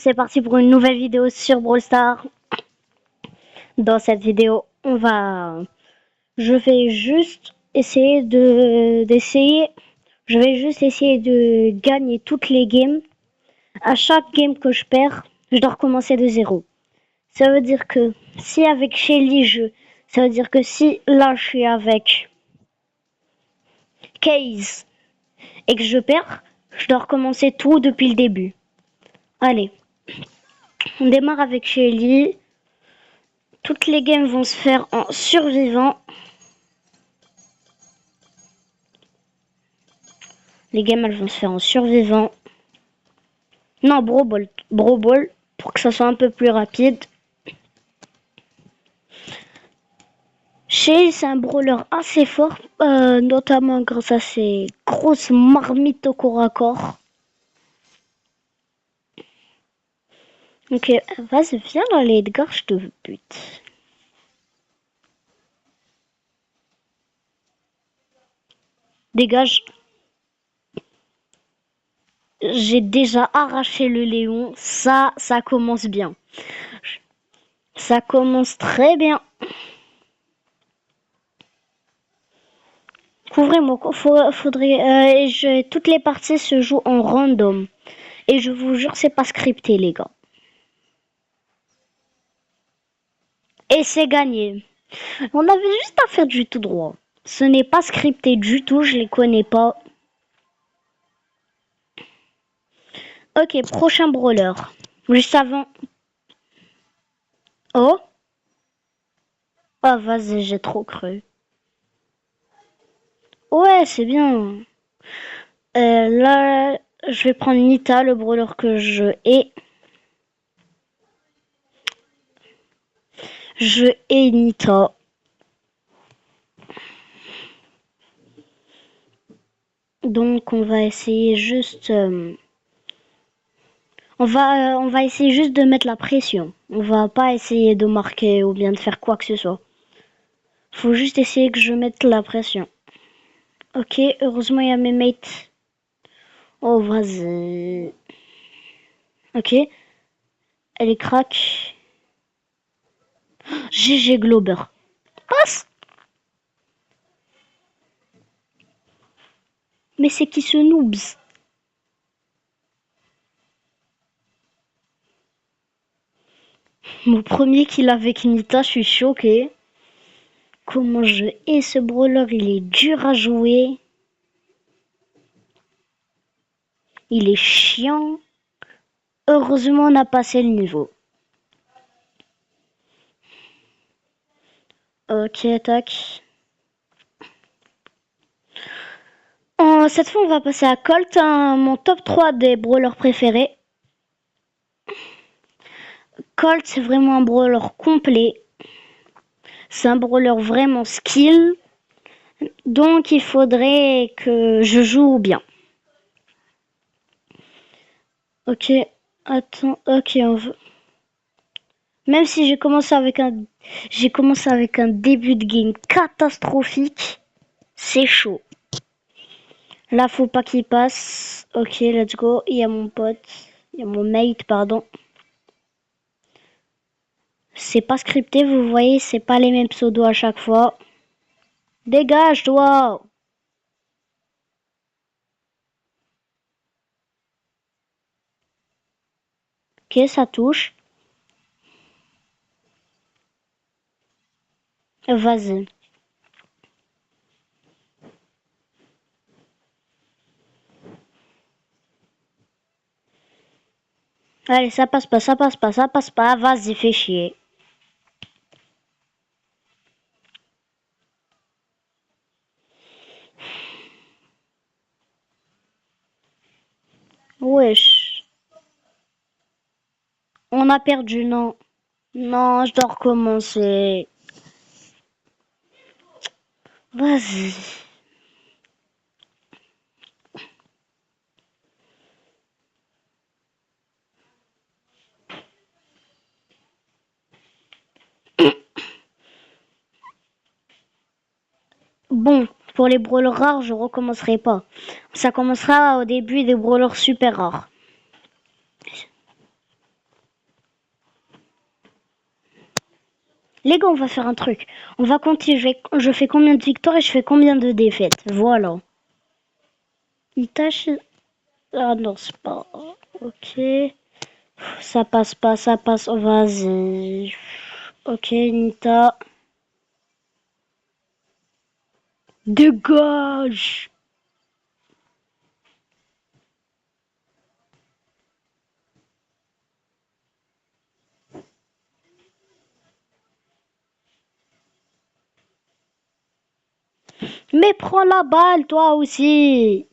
C'est parti pour une nouvelle vidéo sur Brawl Stars. Dans cette vidéo, je vais juste essayer je vais juste essayer de gagner toutes les games. À chaque game que je perds, je dois recommencer de zéro. Ça veut dire que si avec Shelly ça veut dire que si là je suis avec Case et que je perds, je dois recommencer tout depuis le début. Allez, on démarre avec Shelly. Toutes les games vont se faire en survivant. Les games, elles vont se faire en survivant. Non, Brawl Ball, pour que ça soit un peu plus rapide. Shay, c'est un brawler assez fort, notamment grâce à ses grosses marmites au corps à corps. Ok, vas-y, viens dans les Edgar, je te bute. Dégage. J'ai déjà arraché le Léon, ça commence bien. Ça commence très bien. Couvrez-moi, toutes les parties se jouent en random. Et je vous jure, c'est pas scripté, les gars. Et c'est gagné. On avait juste à faire du tout droit. Ce n'est pas scripté du tout, je les connais pas. Ok, prochain brawler. Juste avant. Oh. Ah, vas-y, j'ai trop cru. Ouais, c'est bien. Là, je vais prendre Nita, le brawler que je hais. Je hais Nita. Donc, on va essayer juste... on va essayer juste de mettre la pression. On va pas essayer de marquer ou bien de faire quoi que ce soit. Faut juste essayer que je mette la pression. Ok, heureusement il y a mes mates. Oh, vas-y. Ok. Elle est crack. GG Glober. Passe. Mais c'est qui ce noobs? Mon premier kill avec Nita, je suis choquée. Comment je hais ce brawler, il est dur à jouer. Il est chiant. Heureusement, on a passé le niveau. Ok, tac. Cette fois, on va passer à Colt, mon top 3 des brawlers préférés. Colt, c'est vraiment un brawler complet. C'est un brawler vraiment skill. Donc, il faudrait que je joue bien. Ok, attends, ok, on veut... Même si j'ai commencé avec un début de game catastrophique, c'est chaud. Là, faut pas qu'il passe. Ok, let's go. Il y a mon pote, il y a mon mate, pardon. C'est pas scripté, vous voyez, c'est pas les mêmes pseudos à chaque fois. Dégage, toi! Ok, ça touche. Vas-y. Allez, ça passe pas, ça passe pas, ça passe pas. Vas-y, fais chier. Wesh. On a perdu, non. Non, je dois recommencer. Vas-y. Bon, pour les brawlers rares, je recommencerai pas. Ça commencera au début des brawlers super rares. Les gars, on va faire un truc. On va compter, je fais combien de victoires et je fais combien de défaites. Voilà. Itachi... Ah non, c'est pas... Ok. Ça passe pas, ça passe. Vas-y. Ok, Nita. Dégage! Mais prends la balle, toi aussi!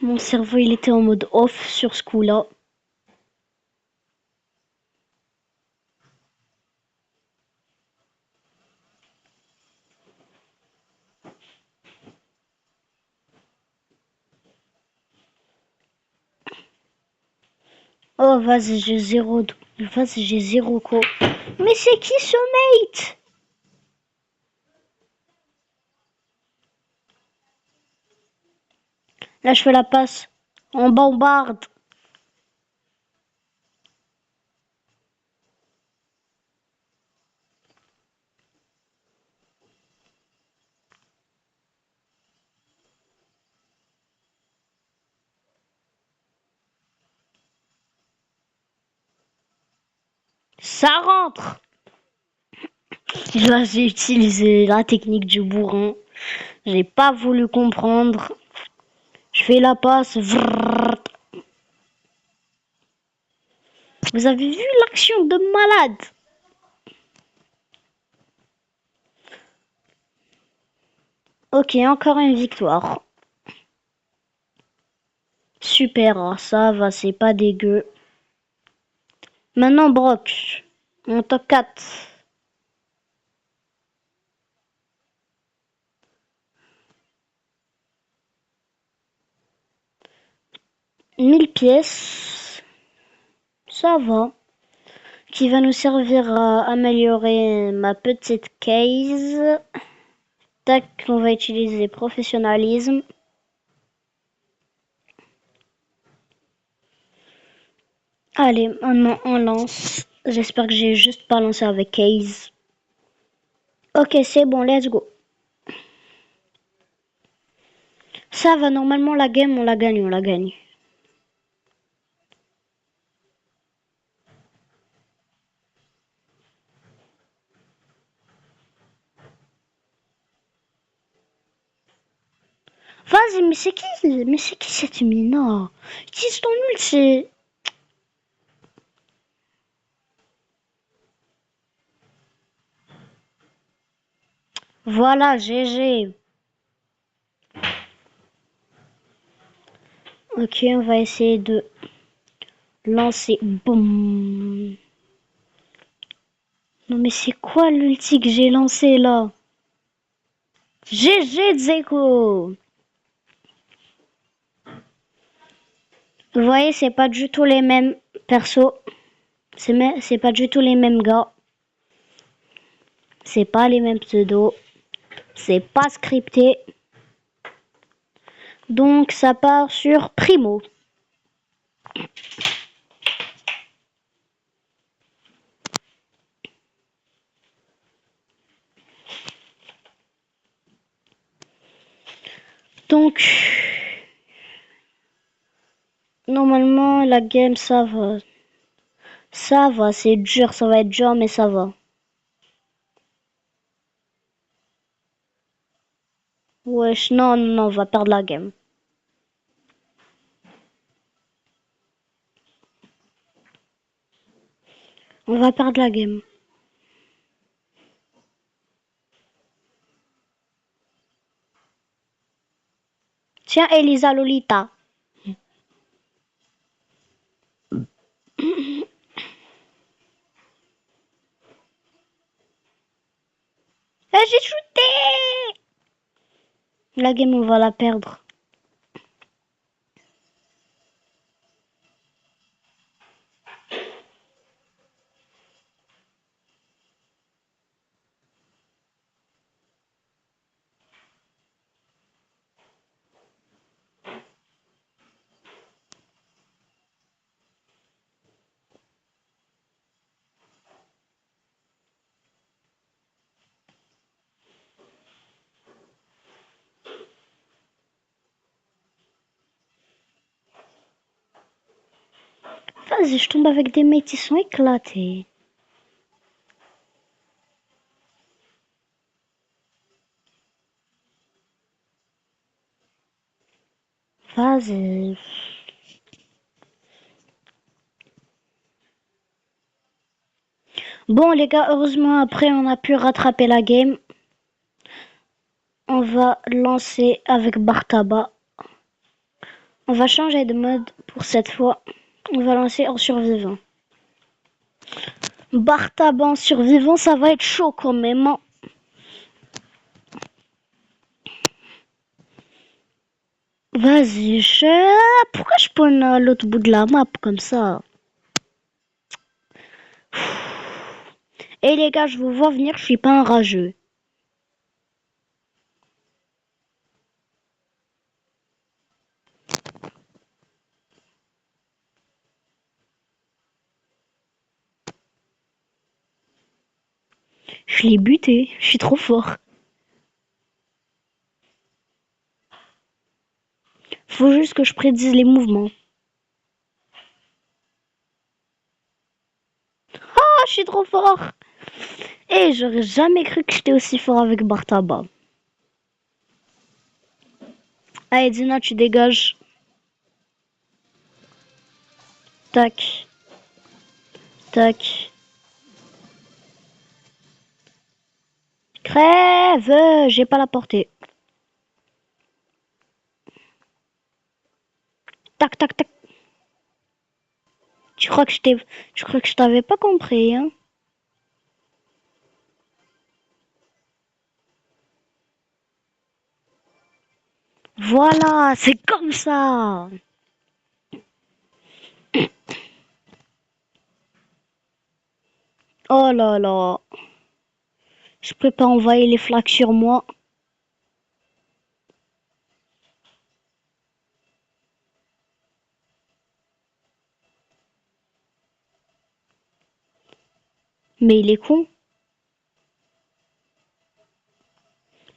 Mon cerveau, il était en mode off sur ce coup-là. Oh, vas-y, j'ai zéro... Vas-y, j'ai zéro co. Mais c'est qui ce mate? Là, je fais la passe. On bombarde. Ça rentre. Là, j'ai utilisé la technique du bourrin. J'ai pas voulu comprendre. Je fais la passe. Vrrr. Vous avez vu l'action de malade? Ok, encore une victoire. Super, ça va, c'est pas dégueu. Maintenant, Brock. Mon top 4. 1000 pièces. Ça va. Qui va nous servir à améliorer ma petite case. Tac, on va utiliser professionnalisme. Allez, maintenant on lance. J'espère que j'ai juste pas lancé avec case. Ok, c'est bon, let's go. Ça va, normalement la game, on la gagne, on la gagne. Vas-y, mais c'est qui cette mina? Utilise ton ulti. Voilà, GG. Ok, on va essayer de lancer. Boum. Non mais c'est quoi l'ulti que j'ai lancé là? GG Zeko. Vous voyez, c'est pas du tout les mêmes persos. C'est pas du tout les mêmes gars. C'est pas les mêmes pseudos. C'est pas scripté. Donc ça part sur Primo. Donc normalement la game ça va. Ça va, c'est dur, ça va être dur mais ça va. Wesh, non, non, non, on va perdre la game. On va perdre la game. Tiens, Elisa Lolita. Eh, j'ai shooté. La game, on va la perdre. Vas-y, je tombe avec des mates, ils sont éclatés. Vas-y. Bon, les gars, heureusement, après, on a pu rattraper la game. On va lancer avec Bartaba. On va changer de mode pour cette fois. On va lancer en survivant. Bartaba en survivant, ça va être chaud quand même. Hein. Vas-y, pourquoi je spawn à l'autre bout de la map comme ça? Et les gars, je vous vois venir, je suis pas un rageux. Je l'ai buté, je suis trop fort. Faut juste que je prédise les mouvements. Ah, je suis trop fort. Et j'aurais jamais cru que j'étais aussi fort avec Bartaba. Allez, Dina, tu dégages. Tac. Tac. Crève! J'ai pas la portée. Tac, tac, tac. Tu crois que je t'avais pas compris, hein? Voilà, c'est comme ça. Oh là là. Je peux pas envoyer les flaques sur moi. Mais il est con.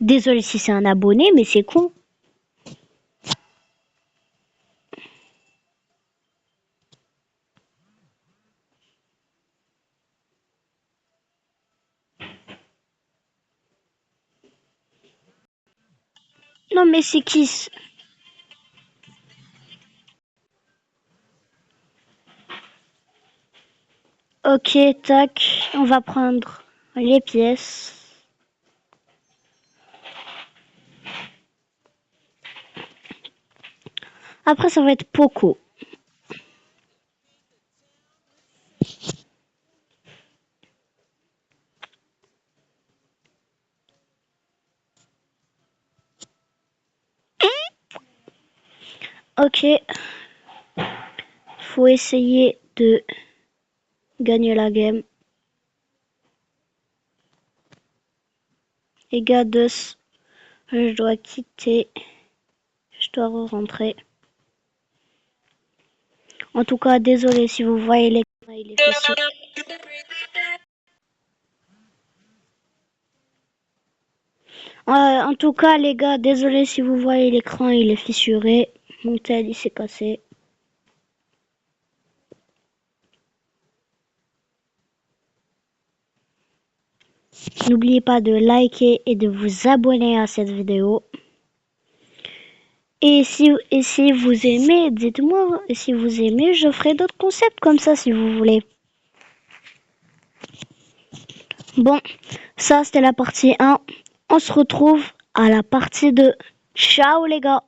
Désolé si c'est un abonné, mais c'est con. Non, mais c'est qui? Ok, tac. On va prendre les pièces. Après, ça va être Poco. Ok. Faut essayer de gagner la game. Les gars, je dois quitter. Je dois rentrer. En tout cas, désolé si vous voyez l'écran, il est fissuré. En tout cas, les gars, désolé si vous voyez l'écran, il est fissuré. Mon tel, il s'est cassé. N'oubliez pas de liker et de vous abonner à cette vidéo. Et si vous aimez, dites-moi. Et si vous aimez, je ferai d'autres concepts comme ça si vous voulez. Bon, ça c'était la partie 1. On se retrouve à la partie 2. Ciao les gars!